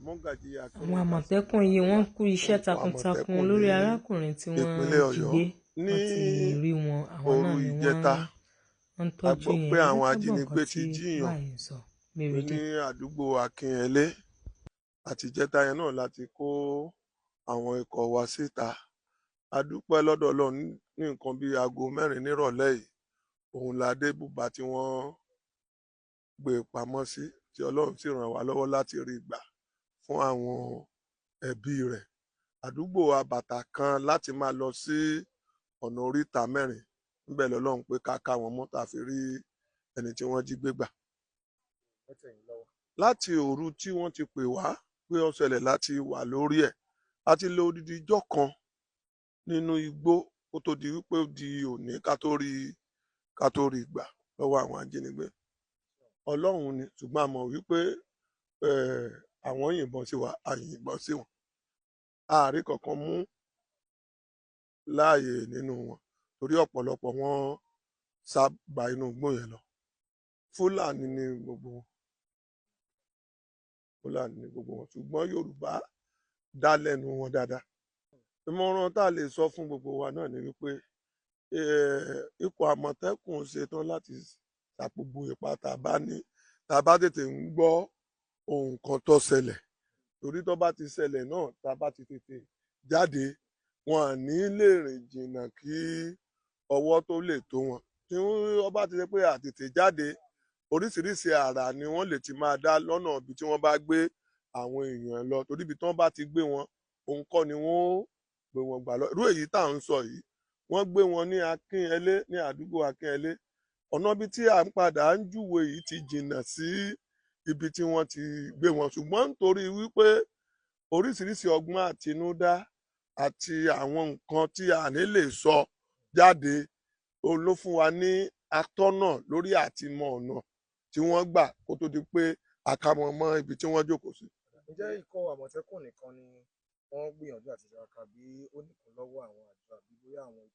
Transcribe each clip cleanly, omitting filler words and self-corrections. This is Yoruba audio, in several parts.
Àwọn Àmọ̀tẹ́kùn yìí wọ́n kú iṣẹ́ takuntakun lórí arákùnrin tí wọ́n jí gbé. Wọ́n ti rí wọn, àwọn náà ni wọ́n ń tọ́jú yẹn. pé àwọn ajínigbé ti jíyàn ní àdúgbò Akínyẹlé àti ìjẹta yẹn náà láti kó àwọn ikọ̀ wa síta. A dúpẹ́ lọ́dọ̀ Ọlọ́run ní nǹkan bíi aago 4 nírọ̀lẹ́ yìí òun la dé bùbá tí wọ́n gbé pamọ́ sí, tí Ọlọ́run sì ràn wá lọ́wọ́ láti rí gbà fún àwọn ẹbí rẹ̀. Àdúgbò Àbàtà kan láti máa lọ sí ọ̀nà oríta 4 níbẹ̀ lọ́lọ́run pé ká wọn mọ́ tá fi rí ẹni tí wọ́n jí gbé gbà. Láti òru tí wọ́n ti pè wá pé ó ṣẹlẹ̀ láti wà lórí ẹ̀, a ti lò odidi ijọ́ kan nínú igbó kó tó di wípé ó di òní ká tó rí gbà lọ́wọ́ àwọn ajínigbé. Ọlọ́run ni, ṣùgbọ́n a mọ̀ wípé àwọn yìnbọn sí wa, a yìnbọn sí wọn. Ààrí kankan mú láàyè nínú wọn torí ọ̀pọ̀lọpọ̀ wọn sábà inú igbó yẹn lọ. Fúlàní ni gbogbo wọn, ṣùgbọ́n Yorùbá dá lẹ́nu wọn dáadáa. Ìmọ̀ràn tá a lè sọ fún gbogbo wa náà ni wípé ikọ̀ Àmọ̀tẹ́kùn ṣetán láti ṣàpòbò ipa tá a bá tètè ń gbọ́ ohun kan tó ṣẹlẹ̀, torí tó bá ti ṣẹlẹ̀ náà tá a bá ti tètè jáde wọn à ní lè rìn jìnnà kí ọwọ́ tó lè tó wọn. Tí wọ́n bá ti ṣe pé àtètè jáde oríṣiríṣi àrà ni wọ́n lè ti máa dá lọ́nà ibi tí wọ́n bá gbé àwọn èèyàn lọ, torí ibi tí wọ́n bá ti gbé wọn òun kọ́ ni wọ́n gbé wọn gbà lọ. Irú èyí tá à ń sọ yìí wọ́n gbé wọn ní Akínyẹlé, ní àdúgbò Akínyẹlé. Ọ̀nà ibi tí à ń padà ń júwe yìí ti jìnnà sí ibi tí wọ́n ti gbé wọn, ṣùgbọ́n nítorí wípé oríṣiríṣi ọgbọ́n àtinúdá àti àwọn nǹkan tí a ní lè sọ jáde ló fún wa ní atọ́nà lórí àtimọ̀ ọ̀nà tí wọ́n gbà kó tó di pé àkàmọ́ mọ́ ibi tí wọ́n jókòó sí. Ǹjẹ́ ikọ̀ Àmọ̀tẹ́kùn nìkan ni wọ́n gbìyànjú àti ṣàkà bí ó ní ìkúnlọ́wọ́ àwọn àjọ àbí bóyá àwọn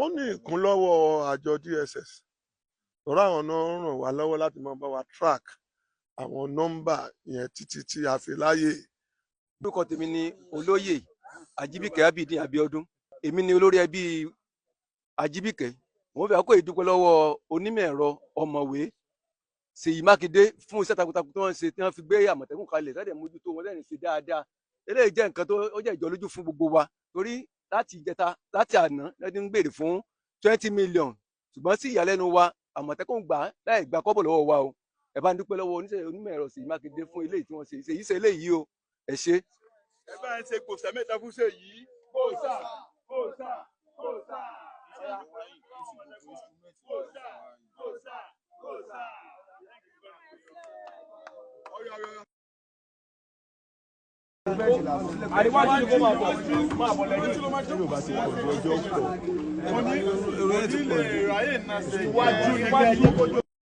ó ní ìkúnlọ́wọ́ àjọ DSS, tọ́ra àwọn náà ràn wá lọ́wọ́ láti máa bá wa track àwọn nọ́mbà yẹn títí tí a fi láyè. Orúkọ tèmi ni Olóyè Ajíbíkẹ́ Abídín Abíọ́dún. Èmi ni olórí ẹbí Ajíbíkẹ́. Wọ́n fi àkókò ìdúpẹ́ lọ́wọ́ onímọ̀ ẹ̀rọ ọ̀mọ̀wé Ṣèyí Mákindé fún iṣẹ́ takuntakun tí wọ́n ṣe, tí wọ́n fi gbé Àmọ̀tẹ́kùn kalẹ̀ tẹ́lẹ̀ mójútó wọn lẹ́yìn ṣe dáadáa. Eléyìí jẹ́ nǹkan tó jẹ́ ìjọlójú fún gbogbo wa, torí láti ìjẹta láti àná lẹ́ni ń béèrè fún 20 million, ṣùgbọ́n sí ìyàlẹ́nu wa Àmọ̀tẹ́kùn gbà láì gba kọ́bọ̀ lọ́wọ́ wa o. Ẹ bá ń dúpẹ́ lọ́wọ́ onímọ̀ ẹ̀rọ Ṣèyí Mákindé fún eléyìí tí wọ́n ṣe. Ṣèyí ṣe eléyìí o, ẹ ṣé. Ẹ bá ń ṣe gbòòsà mẹ́ta fún Ṣèyí. Gbòòsà. àríwájú ni kó máa bọ̀ lẹ́yìn. Wọ́n ní èrò ẹ̀ ti pọ̀ jù.